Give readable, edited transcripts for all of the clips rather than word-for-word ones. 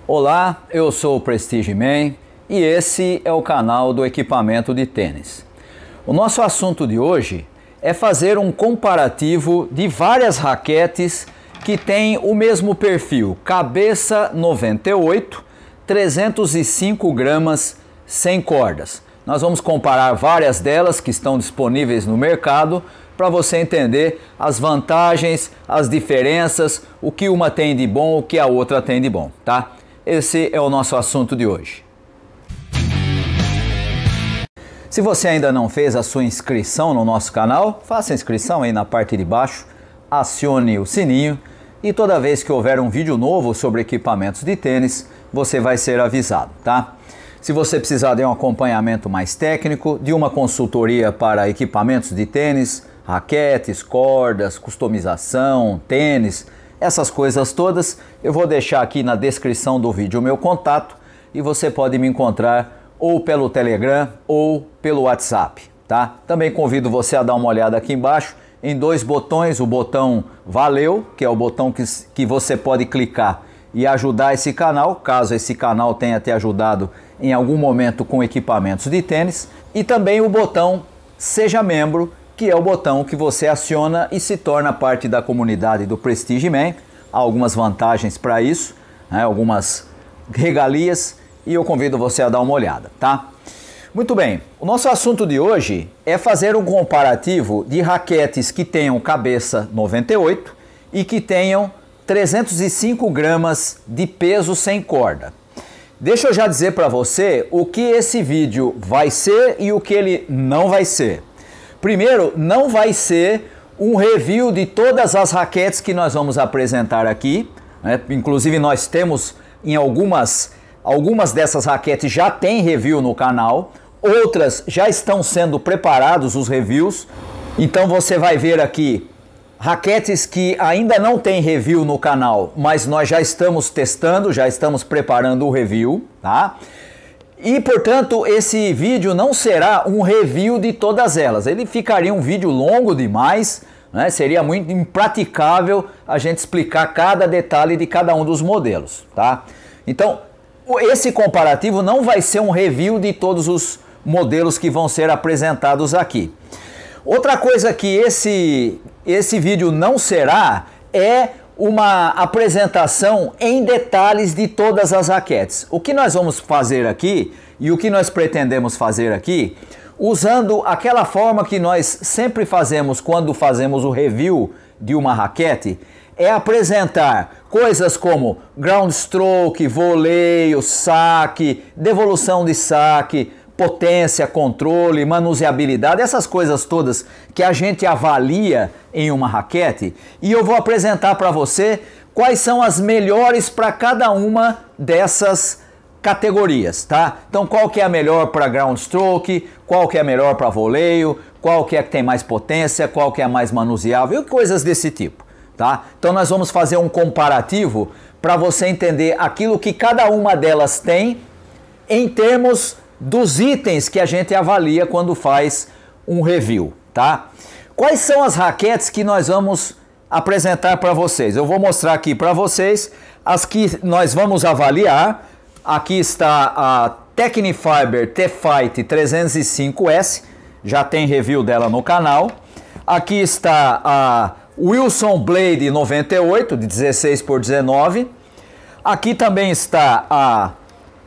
Olá, eu sou o Prestige Man e esse é o canal do equipamento de tênis. O nosso assunto de hoje é fazer um comparativo de várias raquetes que têm o mesmo perfil, cabeça 98, 305 gramas sem cordas. Nós vamos comparar várias delas que estão disponíveis no mercado para você entender as vantagens, as diferenças, o que uma tem de bom, o que a outra tem de bom, tá? Esse é o nosso assunto de hoje. Se você ainda não fez a sua inscrição no nosso canal, faça a inscrição aí na parte de baixo, acione o sininho e toda vez que houver um vídeo novo sobre equipamentos de tênis, você vai ser avisado, tá? Se você precisar de um acompanhamento mais técnico, de uma consultoria para equipamentos de tênis, raquetes, cordas, customização, tênis, essas coisas todas, eu vou deixar aqui na descrição do vídeo o meu contato e você pode me encontrar ou pelo Telegram ou pelo WhatsApp, tá? Também convido você a dar uma olhada aqui embaixo em dois botões, o botão Valeu, que é o botão que você pode clicar e ajudar esse canal, caso esse canal tenha te ajudado em algum momento com equipamentos de tênis, e também o botão Seja Membro, que é o botão que você aciona e se torna parte da comunidade do Prestige Man. Há algumas vantagens para isso, né? Algumas regalias, e eu convido você a dar uma olhada, tá? Muito bem, o nosso assunto de hoje é fazer um comparativo de raquetes que tenham cabeça 98 e que tenham 305 gramas de peso sem corda. Deixa eu já dizer para você o que esse vídeo vai ser e o que ele não vai ser. Primeiro, não vai ser um review de todas as raquetes que nós vamos apresentar aqui, né? Inclusive nós temos em algumas dessas raquetes já tem review no canal, outras já estão sendo preparados os reviews, então você vai ver aqui raquetes que ainda não tem review no canal, mas nós já estamos testando, já estamos preparando o review, tá? E, portanto, esse vídeo não será um review de todas elas. Ele ficaria um vídeo longo demais, né? Seria muito impraticável a gente explicar cada detalhe de cada um dos modelos, tá? Então, esse comparativo não vai ser um review de todos os modelos que vão ser apresentados aqui. Outra coisa que esse vídeo não será é uma apresentação em detalhes de todas as raquetes. O que nós vamos fazer aqui e o que nós pretendemos fazer aqui, usando aquela forma que nós sempre fazemos quando fazemos o review de uma raquete, é apresentar coisas como ground stroke, voleio, saque, devolução de saque, potência, controle, manuseabilidade, essas coisas todas que a gente avalia em uma raquete, e eu vou apresentar para você quais são as melhores para cada uma dessas categorias, tá? Então qual que é a melhor para ground stroke, qual que é a melhor para voleio, qual que é que tem mais potência, qual que é a mais manuseável, coisas desse tipo, tá? Então nós vamos fazer um comparativo para você entender aquilo que cada uma delas tem em termos dos itens que a gente avalia quando faz um review, tá? Quais são as raquetes que nós vamos apresentar para vocês? Eu vou mostrar aqui para vocês as que nós vamos avaliar. Aqui está a Tecnifiber T-Fight 305S, já tem review dela no canal. Aqui está a Wilson Blade 98 de 16x19. Aqui também está a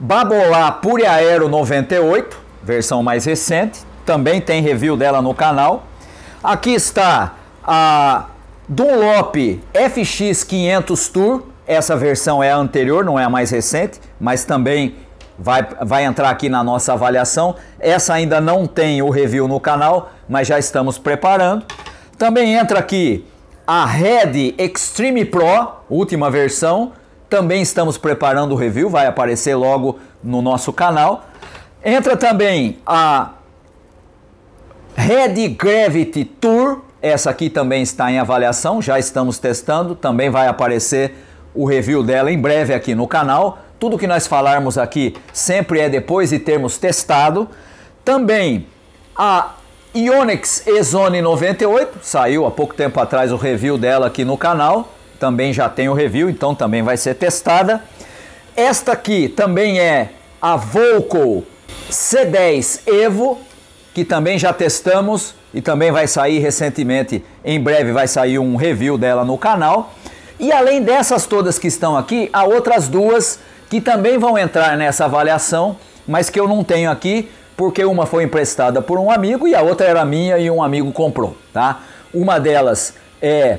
Babolat Pure Aero 98, versão mais recente, também tem review dela no canal. Aqui está a Dunlop FX500 Tour, essa versão é a anterior, não é a mais recente, mas também vai entrar aqui na nossa avaliação. Essa ainda não tem o review no canal, mas já estamos preparando. Também entra aqui a Red Extreme Pro, última versão, também estamos preparando o review, vai aparecer logo no nosso canal. Entra também a Red Gravity Tour, essa aqui também está em avaliação, já estamos testando, também vai aparecer o review dela em breve aqui no canal. Tudo que nós falarmos aqui sempre é depois de termos testado. Também a Yonex E-Zone 98, saiu há pouco tempo atrás o review dela aqui no canal. Também já tem o review, então também vai ser testada. Esta aqui também é a Volco C10 Evo, que também já testamos e também vai sair recentemente, em breve vai sair um review dela no canal. E além dessas todas que estão aqui, há outras duas que também vão entrar nessa avaliação, mas que eu não tenho aqui, porque uma foi emprestada por um amigo e a outra era minha e um amigo comprou, tá? Uma delas é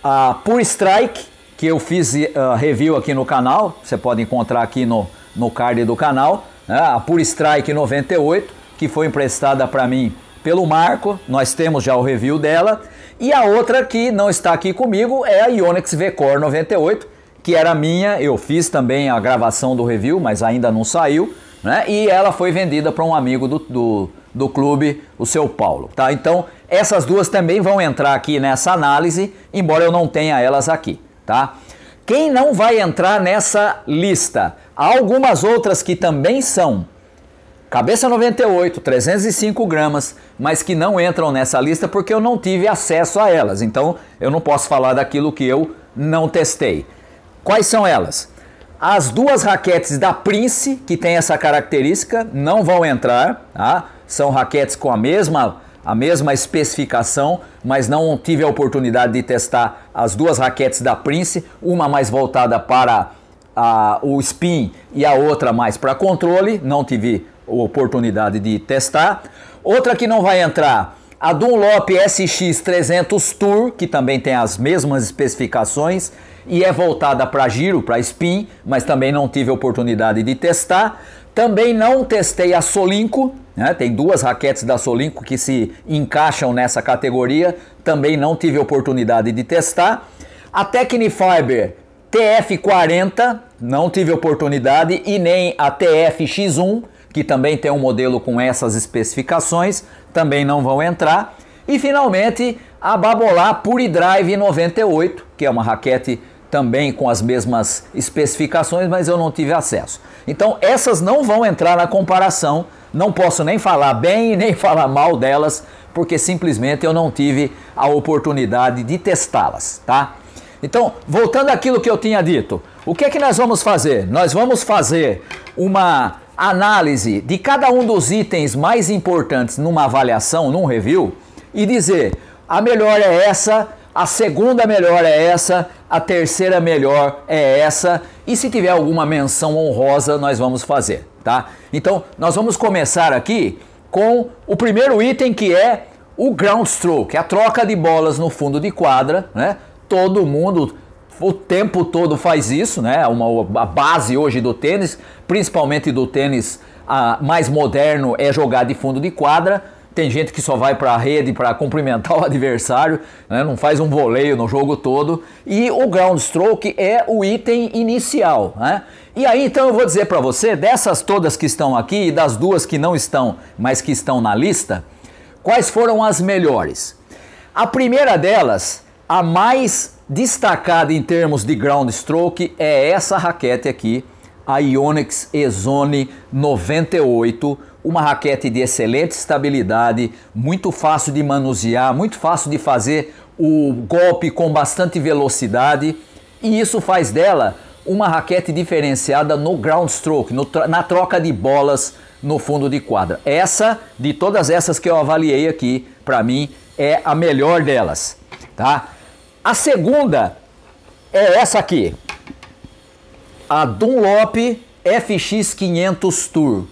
a Pure Strike, que eu fiz review aqui no canal, você pode encontrar aqui no card do canal, né? A Pure Strike 98, que foi emprestada para mim pelo Marco, nós temos já o review dela. E a outra que não está aqui comigo é a Yonex V-Core 98, que era minha, eu fiz também a gravação do review, mas ainda não saiu, né? E ela foi vendida para um amigo do clube, o seu Paulo, tá? Então essas duas também vão entrar aqui nessa análise, embora eu não tenha elas aqui, tá? Quem não vai entrar nessa lista? Há algumas outras que também são cabeça 98, 305 gramas, mas que não entram nessa lista porque eu não tive acesso a elas. Então eu não posso falar daquilo que eu não testei. Quais são elas? As duas raquetes da Prince, que tem essa característica, não vão entrar, tá? São raquetes com a mesma especificação, mas não tive a oportunidade de testar as duas raquetes da Prince, uma mais voltada para o spin e a outra mais para controle, não tive oportunidade de testar. Outra que não vai entrar, a Dunlop SX300 Tour, que também tem as mesmas especificações e é voltada para giro, para spin, mas também não tive oportunidade de testar. Também não testei a Solinco, né? Tem duas raquetes da Solinco que se encaixam nessa categoria, também não tive oportunidade de testar. A Tecnifiber TF40, não tive oportunidade, e nem a TFX1, que também tem um modelo com essas especificações, também não vão entrar. E finalmente a Babolat Pure Drive 98, que é uma raquete também com as mesmas especificações, mas eu não tive acesso. Então essas não vão entrar na comparação, não posso nem falar bem e nem falar mal delas, porque simplesmente eu não tive a oportunidade de testá-las, tá? Então, voltando àquilo que eu tinha dito, o que é que nós vamos fazer? Nós vamos fazer uma análise de cada um dos itens mais importantes numa avaliação, num review, e dizer, a melhor é essa, a segunda melhor é essa, a terceira melhor é essa, e se tiver alguma menção honrosa nós vamos fazer, tá? Então nós vamos começar aqui com o primeiro item, que é o ground stroke, a troca de bolas no fundo de quadra, né? Todo mundo o tempo todo faz isso, né? A base hoje do tênis, principalmente do tênis mais moderno, é jogar de fundo de quadra. Tem gente que só vai para a rede para cumprimentar o adversário, né? Não faz um voleio no jogo todo. E o ground stroke é o item inicial, né? E aí então eu vou dizer para você, dessas todas que estão aqui e das duas que não estão, mas que estão na lista, quais foram as melhores. A primeira delas, a mais destacada em termos de ground stroke, é essa raquete aqui, a Yonex Ezone 98, uma raquete de excelente estabilidade, muito fácil de manusear, muito fácil de fazer o golpe com bastante velocidade, e isso faz dela uma raquete diferenciada no ground stroke, na troca de bolas no fundo de quadra. Essa, de todas essas que eu avaliei aqui, para mim é a melhor delas, tá? A segunda é essa aqui, a Dunlop FX500 Tour,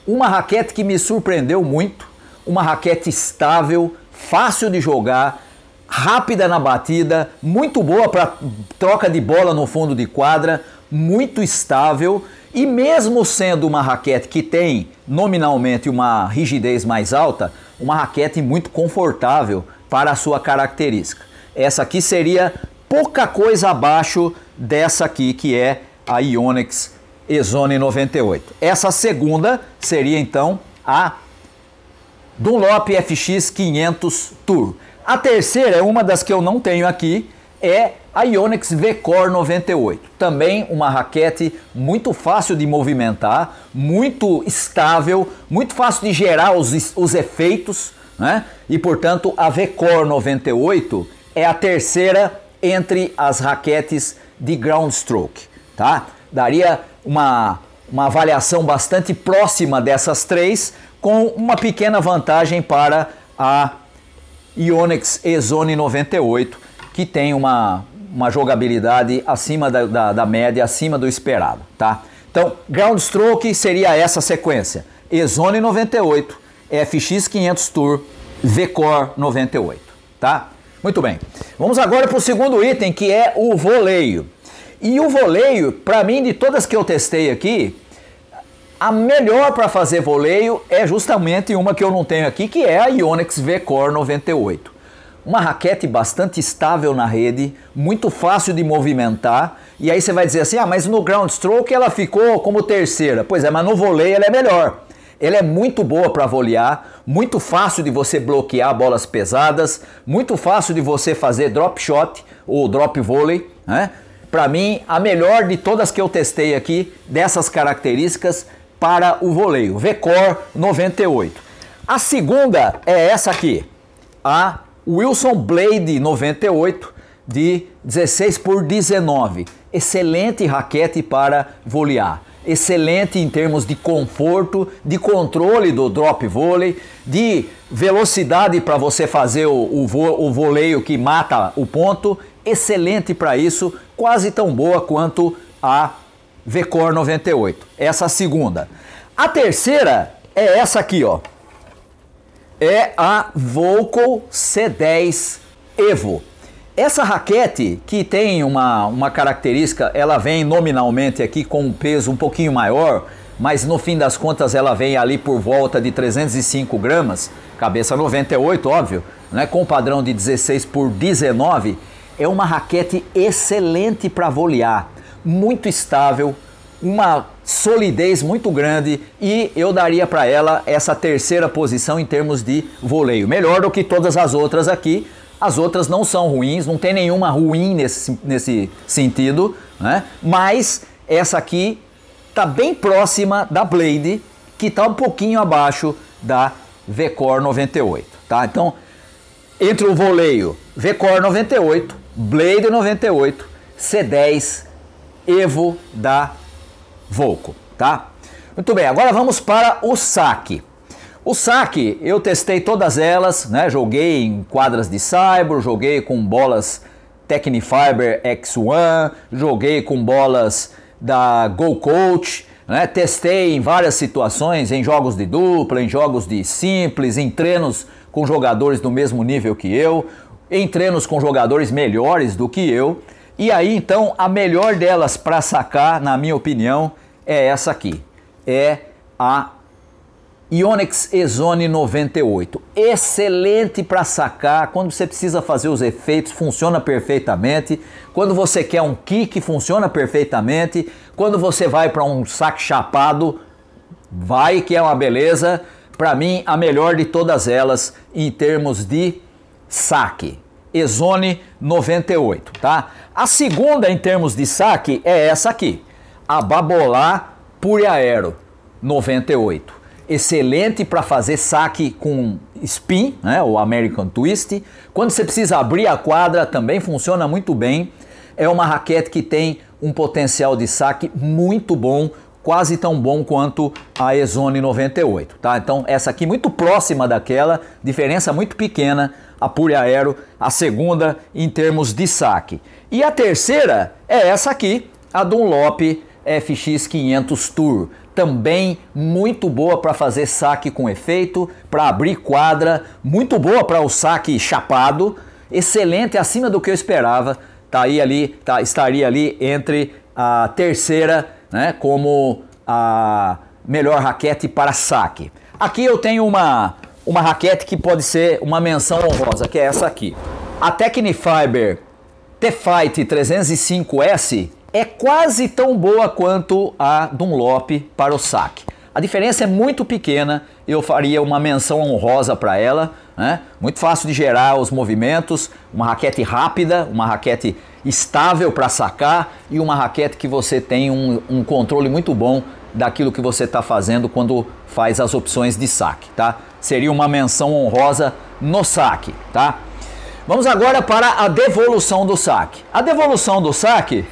uma raquete que me surpreendeu muito, uma raquete estável, fácil de jogar, rápida na batida, muito boa para troca de bola no fundo de quadra, muito estável, e mesmo sendo uma raquete que tem nominalmente uma rigidez mais alta, uma raquete muito confortável para a sua característica. Essa aqui seria pouca coisa abaixo dessa aqui, que é a Yonex Ezone 98. Essa segunda seria então a Dunlop FX500 Tour. A terceira é uma das que eu não tenho aqui, é a Yonex V-Core 98. Também uma raquete muito fácil de movimentar, muito estável, muito fácil de gerar os efeitos, né? E portanto a V-Core 98 é a terceira entre as raquetes de ground stroke, tá? daria uma avaliação bastante próxima dessas três, com uma pequena vantagem para a Yonex Ezone 98, que tem uma jogabilidade acima da média, acima do esperado, tá? Então, Ground Stroke seria essa sequência: Ezone 98, FX 500 Tour, V-Core 98, tá? Muito bem. Vamos agora para o segundo item, que é o voleio. E o voleio, para mim, de todas que eu testei aqui, a melhor para fazer voleio é justamente uma que eu não tenho aqui, que é a Yonex V-Core 98. Uma raquete bastante estável na rede, muito fácil de movimentar. E aí você vai dizer assim, mas no Ground Stroke ela ficou como terceira. Pois é, mas no voleio ela é melhor. Ela é muito boa para volear, muito fácil de você bloquear bolas pesadas, muito fácil de você fazer drop shot ou drop volley, né? Para mim, a melhor de todas que eu testei aqui, dessas características, para o voleio, V-Core 98. A segunda é essa aqui, a Wilson Blade 98 de 16x19. Excelente raquete para volear. Excelente em termos de conforto, de controle do drop volley, de velocidade para você fazer o voleio que mata o ponto. Excelente para isso, quase tão boa quanto a V-Core 98. Essa segunda. A terceira é essa aqui, ó. É a Volco C10 Evo. Essa raquete, que tem uma característica, ela vem nominalmente aqui com um peso um pouquinho maior, mas no fim das contas ela vem ali por volta de 305 gramas, cabeça 98, óbvio, né, com padrão de 16x19, é uma raquete excelente para volear, muito estável, uma solidez muito grande, e eu daria para ela essa terceira posição em termos de voleio, melhor do que todas as outras aqui. As outras não são ruins, não tem nenhuma ruim nesse sentido, né? Mas essa aqui está bem próxima da Blade, que está um pouquinho abaixo da V-Core 98, tá? Então, entre o voleio V-Core 98, Blade 98, C10 Evo da Volco, tá? Muito bem, agora vamos para o saque. O saque, eu testei todas elas, né? Joguei em quadras de saibro, joguei com bolas Tecnifiber X1, joguei com bolas da Go Coach, né? Testei em várias situações, em jogos de dupla, em jogos de simples, em treinos com jogadores do mesmo nível que eu, em treinos com jogadores melhores do que eu. E aí então a melhor delas para sacar, na minha opinião, é essa aqui. É a Yonex Ezone 98. Excelente para sacar, quando você precisa fazer os efeitos, funciona perfeitamente. Quando você quer um kick, funciona perfeitamente. Quando você vai para um saque chapado, vai que é uma beleza. Para mim, a melhor de todas elas em termos de saque. Ezone 98, tá? A segunda em termos de saque é essa aqui, a Babolat Pure Aero 98. Excelente para fazer saque com spin, né, o American Twist. Quando você precisa abrir a quadra, também funciona muito bem. É uma raquete que tem um potencial de saque muito bom, quase tão bom quanto a Ezone 98, tá? Então essa aqui muito próxima daquela, diferença muito pequena, a Pure Aero, a segunda em termos de saque. E a terceira é essa aqui, a Dunlop FX 500 Tour. Também muito boa para fazer saque com efeito, para abrir quadra, muito boa para o saque chapado, excelente, acima do que eu esperava. Estaria ali entre a terceira, né, como a melhor raquete para saque. Aqui eu tenho uma raquete que pode ser uma menção honrosa, que é essa aqui. A Tecnifiber T-Fight 305S é quase tão boa quanto a Dunlop para o saque. A diferença é muito pequena, eu faria uma menção honrosa para ela, né? Muito fácil de gerar os movimentos, uma raquete rápida, uma raquete estável para sacar e uma raquete que você tem um controle muito bom daquilo que você está fazendo quando faz as opções de saque, tá? Seria uma menção honrosa no saque, tá? Vamos agora para a devolução do saque. A devolução do saque,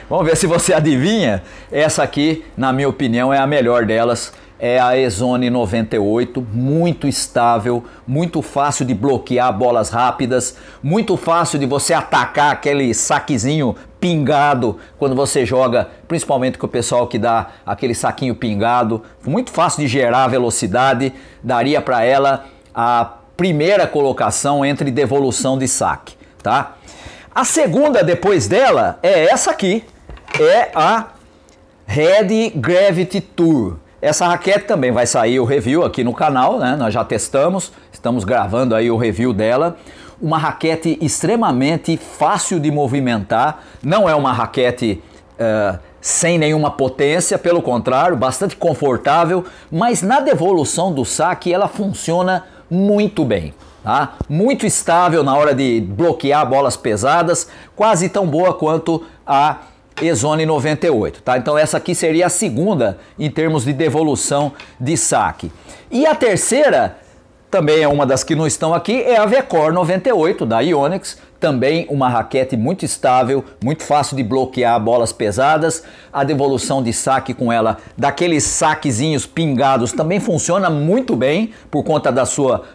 vamos ver se você adivinha, essa aqui, na minha opinião, é a melhor delas. É a Ezone 98, muito estável, muito fácil de bloquear bolas rápidas, muito fácil de você atacar aquele saquezinho pingado quando você joga, principalmente com o pessoal que dá aquele saquinho pingado, muito fácil de gerar velocidade, daria para ela a primeira colocação entre devolução de saque, tá? A segunda depois dela é essa aqui, é a Red Gravity Tour. Essa raquete também vai sair o review aqui no canal, né? Nós já testamos, estamos gravando aí o review dela. Uma raquete extremamente fácil de movimentar, não é uma raquete sem nenhuma potência, pelo contrário, bastante confortável, mas na devolução do saque ela funciona muito bem, tá? Muito estável na hora de bloquear bolas pesadas, quase tão boa quanto a Ezone 98, tá? Então essa aqui seria a segunda em termos de devolução de saque. E a terceira, também é uma das que não estão aqui, é a VCore 98 da Yonex, também uma raquete muito estável, muito fácil de bloquear bolas pesadas. A devolução de saque com ela, daqueles saquezinhos pingados, também funciona muito bem por conta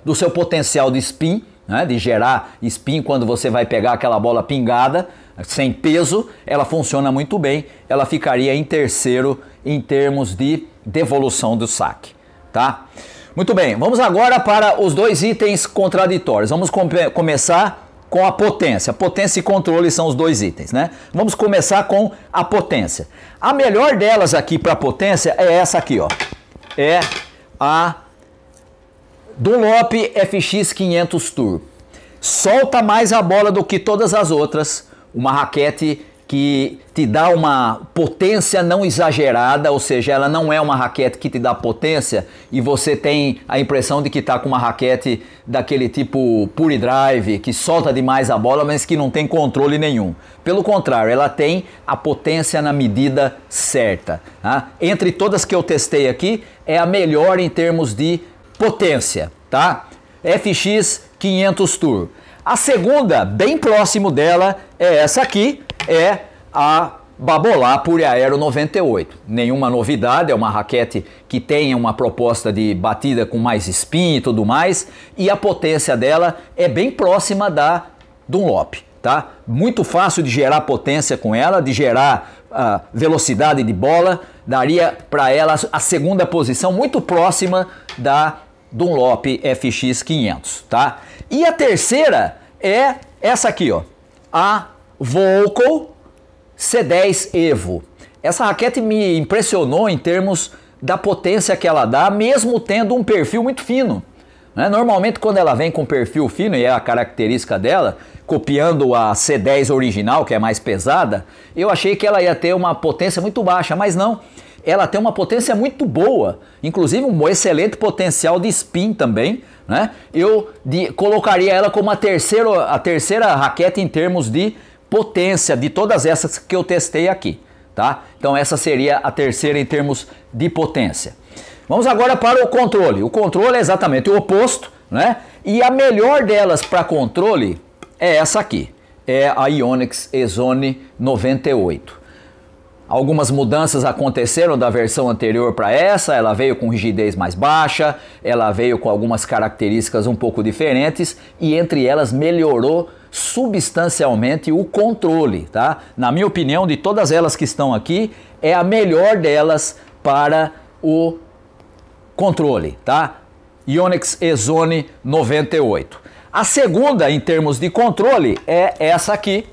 do seu potencial de spin, né? De gerar spin quando você vai pegar aquela bola pingada, sem peso, ela funciona muito bem. Ela ficaria em terceiro em termos de devolução do saque, tá? Muito bem, vamos agora para os dois itens contraditórios. Vamos começar com a potência. Potência e controle são os dois itens, né? Vamos começar com a potência. A melhor delas aqui para potência é essa aqui, ó. É a Dunlop FX 500 Tour. Solta mais a bola do que todas as outras. Uma raquete que te dá uma potência não exagerada, ou seja, ela não é uma raquete que te dá potência e você tem a impressão de que está com uma raquete daquele tipo Pure Drive, que solta demais a bola, mas que não tem controle nenhum. Pelo contrário, ela tem a potência na medida certa, tá? Entre todas que eu testei aqui, é a melhor em termos de potência, tá? FX 500 Tour. A segunda, bem próximo dela, é essa aqui, é a Babolat Pure Aero 98. Nenhuma novidade, é uma raquete que tem uma proposta de batida com mais spin e tudo mais, e a potência dela é bem próxima da Dunlop, tá? Muito fácil de gerar potência com ela, de gerar velocidade de bola, daria para ela a segunda posição muito próxima da Dunlop FX 500, tá? E a terceira é essa aqui, ó, a Volco C10 Evo. Essa raquete me impressionou em termos da potência que ela dá, mesmo tendo um perfil muito fino, né? Normalmente quando ela vem com perfil fino, e é a característica dela, copiando a C10 original, que é mais pesada, eu achei que ela ia ter uma potência muito baixa, mas não. Ela tem uma potência muito boa, inclusive um excelente potencial de spin também, né? Eu colocaria ela como a terceira raquete em termos de potência de todas essas que eu testei aqui, tá? Então essa seria a terceira em termos de potência. Vamos agora para o controle. O controle é exatamente o oposto, né? E a melhor delas para controle é essa aqui, é a Yonex Ezone 98. Algumas mudanças aconteceram da versão anterior para essa, ela veio com rigidez mais baixa, ela veio com algumas características um pouco diferentes e entre elas melhorou substancialmente o controle, tá? Na minha opinião, de todas elas que estão aqui, é a melhor delas para o controle, tá? Yonex Ezone 98. A segunda em termos de controle é essa aqui,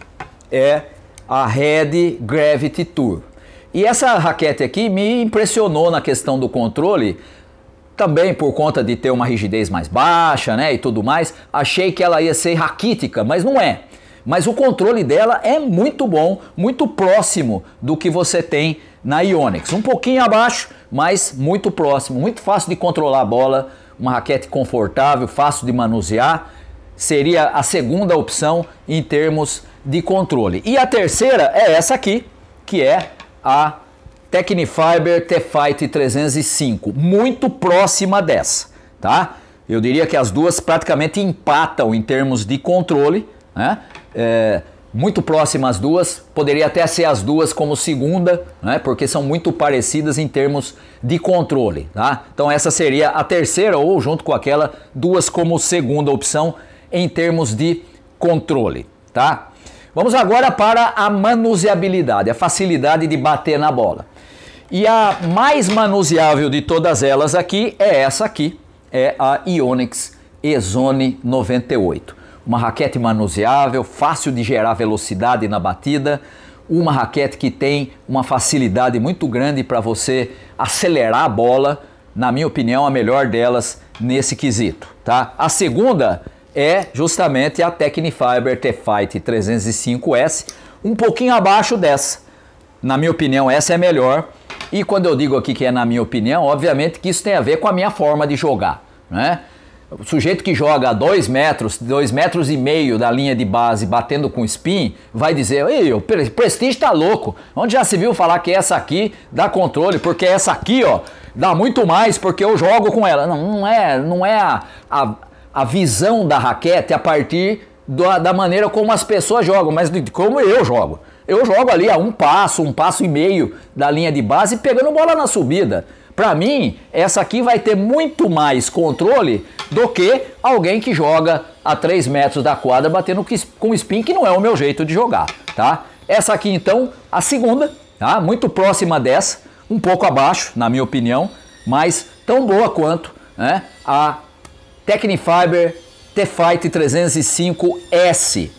é a Red Gravity Tour. E essa raquete aqui me impressionou na questão do controle, também por conta de ter uma rigidez mais baixa, né, e tudo mais. Achei que ela ia ser raquítica, mas não é. Mas o controle dela é muito bom, muito próximo do que você tem na Yonex. Um pouquinho abaixo, mas muito próximo, muito fácil de controlar a bola, uma raquete confortável, fácil de manusear. Seria a segunda opção em termos de controle. E a terceira é essa aqui, que é a Tecnifibre T-Fight 305, muito próxima dessa, tá? Eu diria que as duas praticamente empatam em termos de controle, né? Muito próximas as duas, poderia até ser as duas como segunda, né? Porque são muito parecidas em termos de controle, tá? Então essa seria a terceira ou junto com aquela, duas como segunda opção em termos de controle, tá? Vamos agora para a manuseabilidade, a facilidade de bater na bola. E a mais manuseável de todas elas aqui é essa aqui, é a Yonex E-Zone 98. Uma raquete manuseável, fácil de gerar velocidade na batida, uma raquete que tem uma facilidade muito grande para você acelerar a bola, na minha opinião a melhor delas nesse quesito, tá? A segunda é justamente a Tecnifibre T-Fight 305S, um pouquinho abaixo dessa. Na minha opinião essa é melhor, e quando eu digo aqui que é na minha opinião, obviamente que isso tem a ver com a minha forma de jogar, né? O sujeito que joga a 2 metros, 2,5 metros da linha de base batendo com spin, vai dizer: ei, o Prestige tá louco, onde já se viu falar que essa aqui dá controle, porque essa aqui, ó, dá muito mais porque eu jogo com ela. Não é a visão da raquete a partir da maneira como as pessoas jogam, mas de como eu jogo. Eu jogo ali a um passo e meio da linha de base pegando bola na subida. Para mim, essa aqui vai ter muito mais controle do que alguém que joga a 3 metros da quadra batendo com spin, que não é o meu jeito de jogar, tá? Essa aqui então, a segunda, tá? Muito próxima dessa, um pouco abaixo, na minha opinião, mas tão boa quanto, né, a Tecnifibre T-Fight 305S,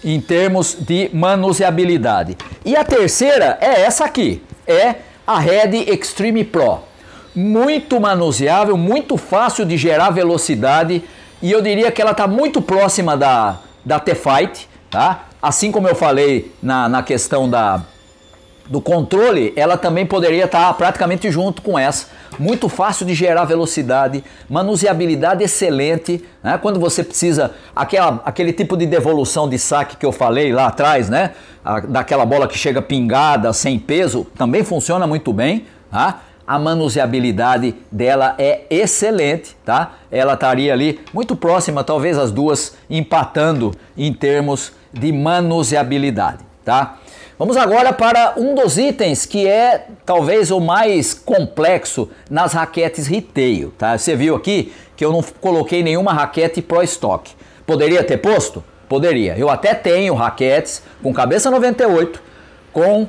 em termos de manuseabilidade. E a terceira é essa aqui, é a Red Extreme Pro. Muito manuseável, muito fácil de gerar velocidade, e eu diria que ela está muito próxima da T-Fight, tá? Assim como eu falei na questão do controle, ela também poderia estar praticamente junto com essa. Muito fácil de gerar velocidade, manuseabilidade excelente, né? Quando você precisa, aquele tipo de devolução de saque que eu falei lá atrás, né? Daquela bola que chega pingada, sem peso, também funciona muito bem, tá? A manuseabilidade dela é excelente, tá? Ela estaria ali muito próxima, talvez as duas empatando em termos de manuseabilidade, tá? Vamos agora para um dos itens que é talvez o mais complexo nas raquetes retail, tá? Você viu aqui que eu não coloquei nenhuma raquete Pro Stock. Poderia ter posto? Poderia. Eu até tenho raquetes com cabeça 98, com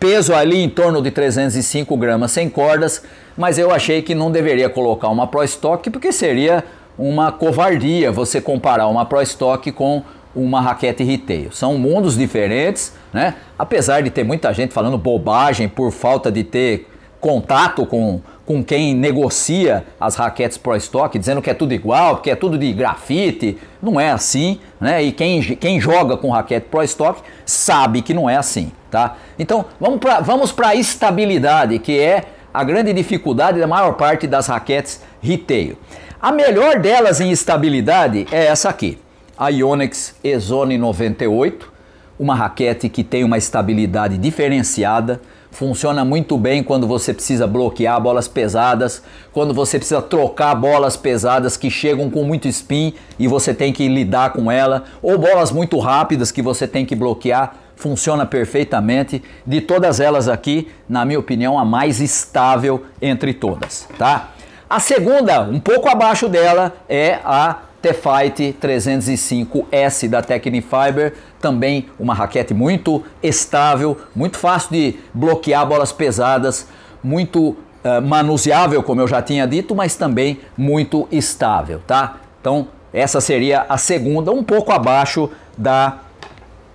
peso ali em torno de 305 gramas sem cordas, mas eu achei que não deveria colocar uma Pro Stock porque seria uma covardia você comparar uma Pro Stock com uma raquete retail. São mundos diferentes, né? Apesar de ter muita gente falando bobagem por falta de ter contato com quem negocia as raquetes Pro Stock, dizendo que é tudo igual, que é tudo de grafite. Não é assim, né? E quem joga com raquete Pro Stock sabe que não é assim, tá? Então vamos para a estabilidade, que é a grande dificuldade da maior parte das raquetes retail. A melhor delas em estabilidade é essa aqui, a Yonex E-Zone 98, uma raquete que tem uma estabilidade diferenciada. Funciona muito bem quando você precisa bloquear bolas pesadas, quando você precisa trocar bolas pesadas que chegam com muito spin e você tem que lidar com ela, ou bolas muito rápidas que você tem que bloquear. Funciona perfeitamente. De todas elas aqui, na minha opinião, a mais estável entre todas, tá? A segunda, um pouco abaixo dela, é a T-Fight 305S da Tecnifibre, também uma raquete muito estável, muito fácil de bloquear bolas pesadas, muito manuseável, como eu já tinha dito, mas também muito estável, tá? Então essa seria a segunda, um pouco abaixo da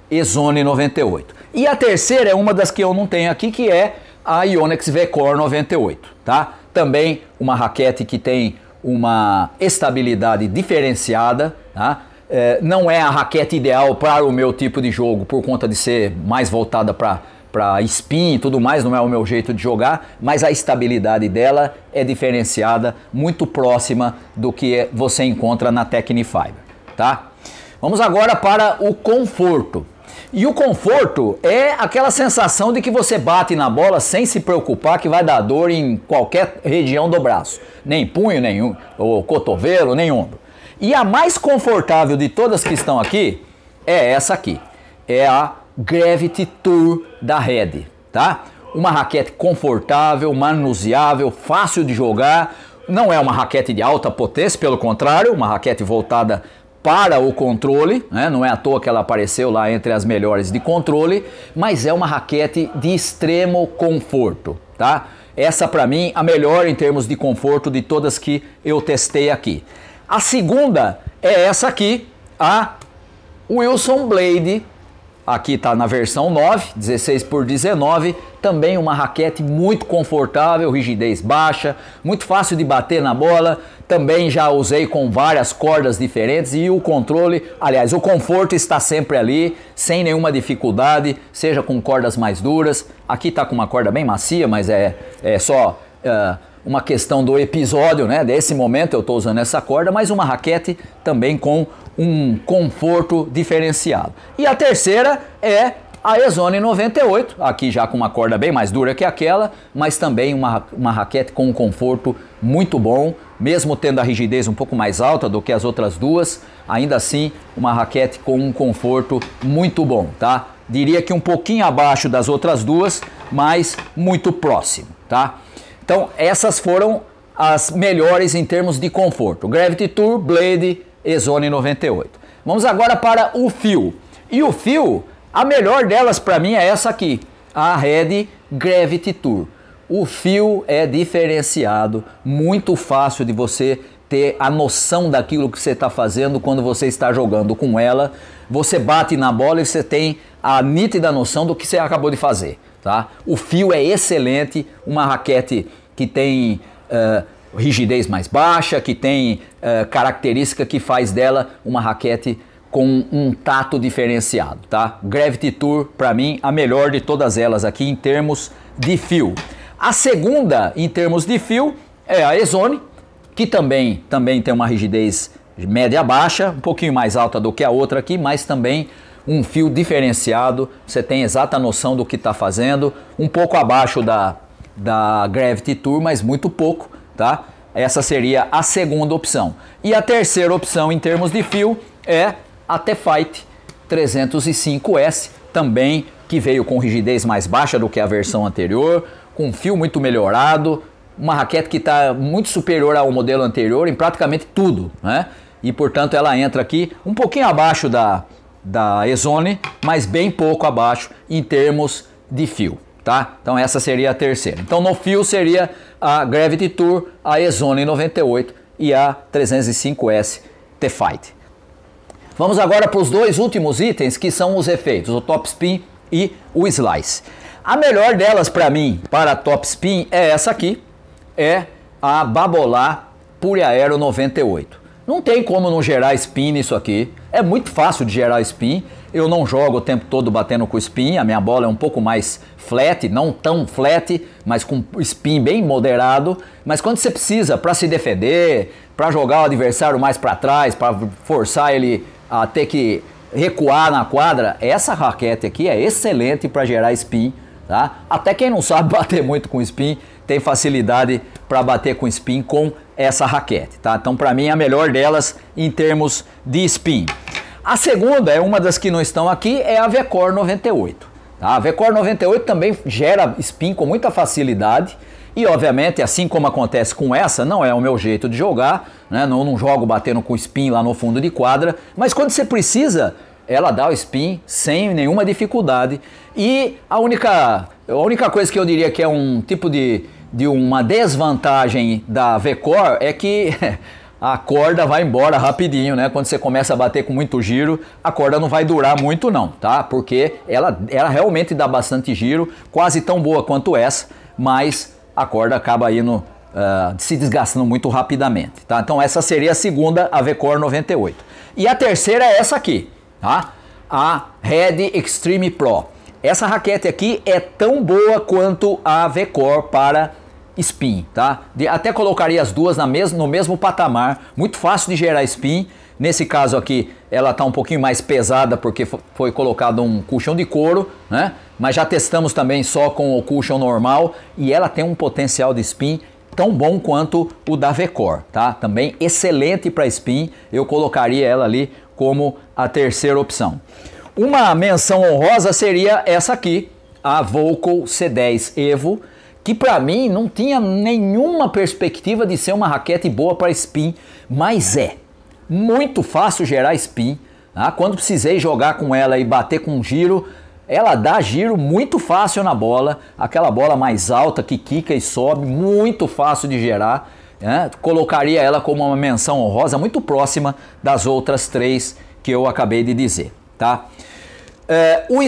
E-Zone 98. E a terceira é uma das que eu não tenho aqui, que é a Yonex V-Core 98, tá? Também uma raquete que tem uma estabilidade diferenciada, tá? Não é a raquete ideal para o meu tipo de jogo, por conta de ser mais voltada para spin e tudo mais, não é o meu jeito de jogar, mas a estabilidade dela é diferenciada, muito próxima do que você encontra na Tecnifibre, tá? Vamos agora para o conforto. E o conforto é aquela sensação de que você bate na bola sem se preocupar que vai dar dor em qualquer região do braço. Nem punho, nem o cotovelo, nem ombro. E a mais confortável de todas que estão aqui é essa aqui. É a Gravity Tour da Red, tá? Uma raquete confortável, manuseável, fácil de jogar. Não é uma raquete de alta potência, pelo contrário, uma raquete voltada para o controle, né? Não é à toa que ela apareceu lá entre as melhores de controle, mas é uma raquete de extremo conforto, tá? Essa para mim a melhor em termos de conforto de todas que eu testei aqui. A segunda é essa aqui, a Wilson Blade. Aqui está na versão 9, 16x19, também uma raquete muito confortável, rigidez baixa, muito fácil de bater na bola, também já usei com várias cordas diferentes e o controle, aliás, o conforto está sempre ali, sem nenhuma dificuldade, seja com cordas mais duras. Aqui está com uma corda bem macia, mas é só uma questão do episódio, né? Desse momento eu estou usando essa corda, mas uma raquete também com um conforto diferenciado. E a terceira é a E-Zone 98, aqui já com uma corda bem mais dura que aquela, mas também uma raquete com um conforto muito bom, mesmo tendo a rigidez um pouco mais alta do que as outras duas, ainda assim uma raquete com um conforto muito bom, tá? Diria que um pouquinho abaixo das outras duas, mas muito próximo, tá? Então essas foram as melhores em termos de conforto, Gravity Tour, Blade, E-Zone 98. Vamos agora para o fio. E o fio, a melhor delas para mim é essa aqui, a Red Gravity Tour. O fio é diferenciado, muito fácil de você ter a noção daquilo que você está fazendo quando você está jogando com ela. Você bate na bola e você tem a nítida noção do que você acabou de fazer, tá? O fio é excelente, uma raquete que tem rigidez mais baixa, que tem característica que faz dela uma raquete com um tato diferenciado, tá? Gravity Tour, para mim, a melhor de todas elas aqui em termos de fio. A segunda, em termos de fio, é a E-Zone, que também tem uma rigidez média-baixa, um pouquinho mais alta do que a outra aqui, mas também um fio diferenciado, você tem exata noção do que está fazendo, um pouco abaixo da Gravity Tour, mas muito pouco, tá? Essa seria a segunda opção. E a terceira opção em termos de fio é a T-Fight 305S, também que veio com rigidez mais baixa do que a versão anterior, com fio muito melhorado, uma raquete que está muito superior ao modelo anterior em praticamente tudo, né? E portanto ela entra aqui um pouquinho abaixo da E-Zone, mas bem pouco abaixo em termos de fio, tá? Então essa seria a terceira. Então no fio seria a Gravity Tour, a E-Zone 98 e a 305S T-Fight. Vamos agora para os dois últimos itens, que são os efeitos, o Top Spin e o Slice. A melhor delas para mim, para Top Spin, é essa aqui, é a Babolat Pure Aero 98. Não tem como não gerar spin nisso aqui, é muito fácil de gerar spin. Eu não jogo o tempo todo batendo com spin, a minha bola é um pouco mais flat, não tão flat, mas com spin bem moderado. Mas quando você precisa para se defender, para jogar o adversário mais para trás, para forçar ele a ter que recuar na quadra, essa raquete aqui é excelente para gerar spin, tá? Até quem não sabe bater muito com spin tem facilidade para bater com spin com essa raquete, tá? Então para mim a melhor delas em termos de spin. A segunda é uma das que não estão aqui, é a V-Core 98. Tá? A V-Core 98 também gera spin com muita facilidade e obviamente, assim como acontece com essa, não é o meu jeito de jogar, né? Não jogo batendo com spin lá no fundo de quadra, mas quando você precisa, ela dá o spin sem nenhuma dificuldade. E a única coisa que eu diria que é um tipo de uma desvantagem da V-Core é que a corda vai embora rapidinho, né? Quando você começa a bater com muito giro, a corda não vai durar muito não, tá? Porque ela realmente dá bastante giro, quase tão boa quanto essa, mas a corda acaba indo se desgastando muito rapidamente, tá? Então essa seria a segunda, a V-Core 98. E a terceira é essa aqui, tá? A Red Extreme Pro. Essa raquete aqui é tão boa quanto a V-Core para spin, tá? Até colocaria as duas no mesmo patamar, muito fácil de gerar spin. Nesse caso aqui, ela está um pouquinho mais pesada porque foi colocado um cushion de couro, né? Mas já testamos também só com o cushion normal e ela tem um potencial de spin tão bom quanto o da VECOR, tá? Também excelente para spin, eu colocaria ela ali como a terceira opção. Uma menção honrosa seria essa aqui, a Volkl C10 Evo, que para mim não tinha nenhuma perspectiva de ser uma raquete boa para spin, mas é muito fácil gerar spin, tá? Quando precisei jogar com ela e bater com giro, ela dá giro muito fácil na bola, aquela bola mais alta que quica e sobe, muito fácil de gerar, né? Colocaria ela como uma menção honrosa muito próxima das outras três que eu acabei de dizer, tá? O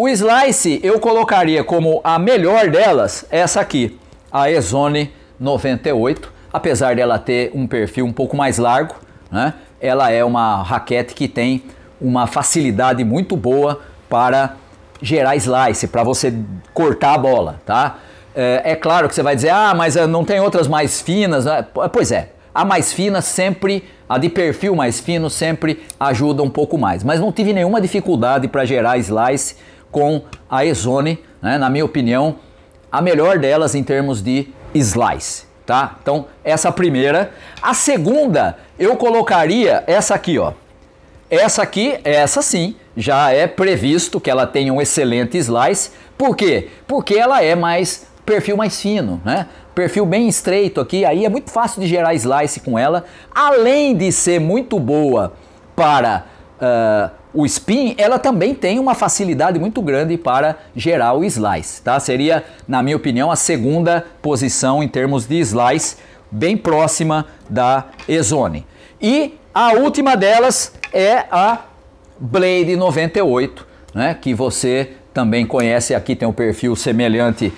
Slice eu colocaria como a melhor delas, essa aqui, a Ezone 98, apesar dela ter um perfil um pouco mais largo, né? Ela é uma raquete que tem uma facilidade muito boa para gerar slice, para você cortar a bola, tá? É claro que você vai dizer, ah, mas não tem outras mais finas, né? Pois é, a mais fina sempre, a de perfil mais fino sempre ajuda um pouco mais, mas não tive nenhuma dificuldade para gerar slice com a Ezone, né? Na minha opinião, a melhor delas em termos de slice, tá? Então, essa a primeira. A segunda, eu colocaria essa aqui, ó. Essa aqui, essa sim, já é previsto que ela tenha um excelente slice. Por quê? Porque ela é perfil mais fino, né? Perfil bem estreito aqui, aí é muito fácil de gerar slice com ela. Além de ser muito boa para o spin, ela também tem uma facilidade muito grande para gerar o slice, tá? Seria, na minha opinião, a segunda posição em termos de slice, bem próxima da Ezone. E a última delas é a Blade 98, né? Que você também conhece, aqui tem um perfil semelhante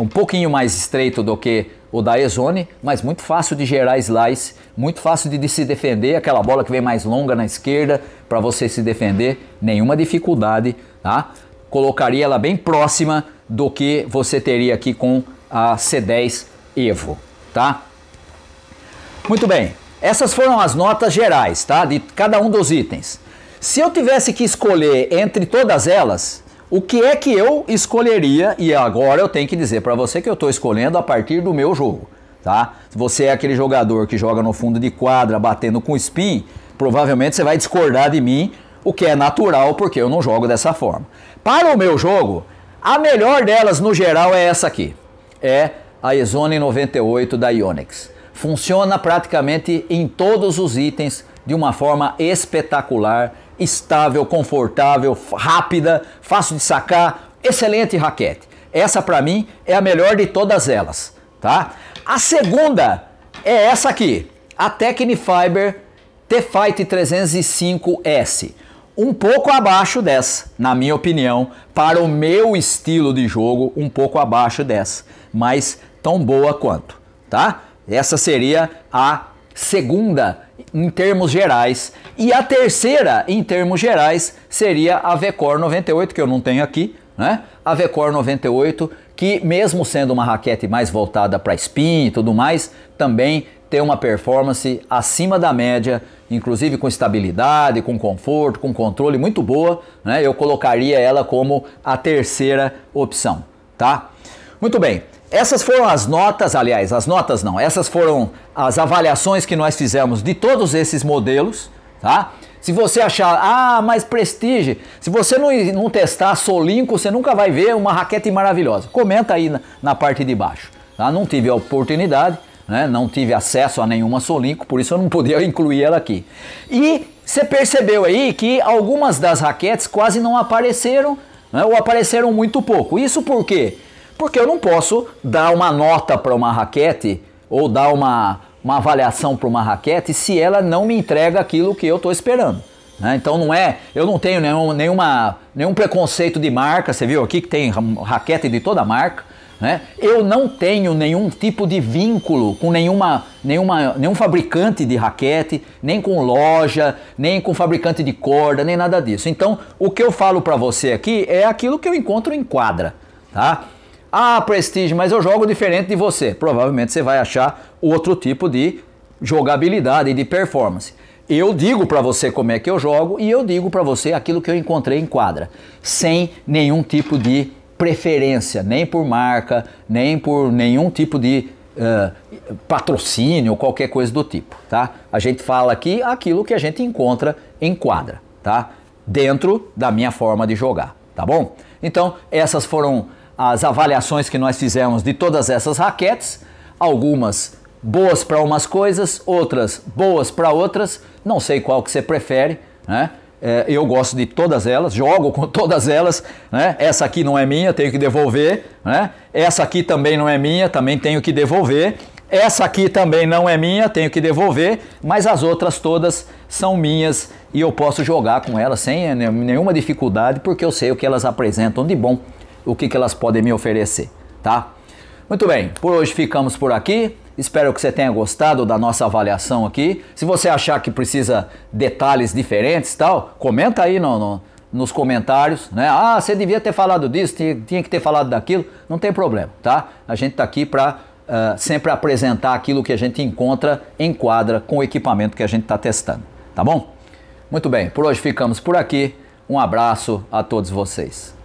um pouquinho mais estreito do que o da Ezone, mas muito fácil de gerar slice, muito fácil de se defender, aquela bola que vem mais longa na esquerda para você se defender, nenhuma dificuldade, tá? Colocaria ela bem próxima do que você teria aqui com a C10 Evo, tá? Muito bem, essas foram as notas gerais, tá? De cada um dos itens. Se eu tivesse que escolher entre todas elas, o que é que eu escolheria? E agora eu tenho que dizer para você que eu estou escolhendo a partir do meu jogo, tá? Se você é aquele jogador que joga no fundo de quadra batendo com spin, provavelmente você vai discordar de mim, o que é natural porque eu não jogo dessa forma. Para o meu jogo, a melhor delas no geral é essa aqui, é a Ezone 98 da Yonex. Funciona praticamente em todos os itens de uma forma espetacular, estável, confortável, rápida, fácil de sacar, excelente raquete. Essa para mim é a melhor de todas elas, tá? A segunda é essa aqui, a Tecnifiber T-Fight 305S. Um pouco abaixo dessa, na minha opinião, para o meu estilo de jogo, um pouco abaixo dessa, mas tão boa quanto, tá? Essa seria a segunda em termos gerais. E a terceira em termos gerais seria a VECOR 98, que eu não tenho aqui, né? A VECOR 98, que mesmo sendo uma raquete mais voltada para spin e tudo mais, também tem uma performance acima da média, inclusive com estabilidade, com conforto, com controle muito boa, né? Eu colocaria ela como a terceira opção, tá? Muito bem. Essas foram as notas, aliás, as notas não, essas foram as avaliações que nós fizemos de todos esses modelos, tá? Se você achar, ah, mas Prestige, se você não testar a Solinco, você nunca vai ver uma raquete maravilhosa. Comenta aí na parte de baixo, tá? Não tive a oportunidade, né? Não tive acesso a nenhuma Solinco, por isso eu não podia incluir ela aqui. E você percebeu aí que algumas das raquetes quase não apareceram, né? Ou apareceram muito pouco. Isso por quê? Porque eu não posso dar uma nota para uma raquete ou dar uma avaliação para uma raquete se ela não me entrega aquilo que eu estou esperando, né? Então eu não tenho nenhum preconceito de marca. Você viu aqui que tem raquete de toda marca, né? Eu não tenho nenhum tipo de vínculo com nenhum fabricante de raquete, nem com loja, nem com fabricante de corda, nem nada disso. Então o que eu falo para você aqui é aquilo que eu encontro em quadra, tá? Ah, Prestige, mas eu jogo diferente de você. Provavelmente você vai achar outro tipo de jogabilidade e de performance. Eu digo para você como é que eu jogo e eu digo para você aquilo que eu encontrei em quadra, sem nenhum tipo de preferência, nem por marca, nem por nenhum tipo de patrocínio ou qualquer coisa do tipo, tá? A gente fala aqui aquilo que a gente encontra em quadra, tá? Dentro da minha forma de jogar, tá bom? Então, essas foram as avaliações que nós fizemos de todas essas raquetes, algumas boas para umas coisas, outras boas para outras, não sei qual que você prefere, né? Eu gosto de todas elas, jogo com todas elas, né? Essa aqui não é minha, tenho que devolver, né? Essa aqui também não é minha, também tenho que devolver. Essa aqui também não é minha, tenho que devolver, mas as outras todas são minhas e eu posso jogar com elas sem nenhuma dificuldade, porque eu sei o que elas apresentam de bom, o que elas podem me oferecer, tá? Muito bem, por hoje ficamos por aqui. Espero que você tenha gostado da nossa avaliação aqui. Se você achar que precisa detalhes diferentes e tal, comenta aí nos comentários, né? Ah, você devia ter falado disso, tinha que ter falado daquilo. Não tem problema, tá? A gente tá aqui para sempre apresentar aquilo que a gente encontra em quadra com o equipamento que a gente está testando, tá bom? Muito bem, por hoje ficamos por aqui. Um abraço a todos vocês.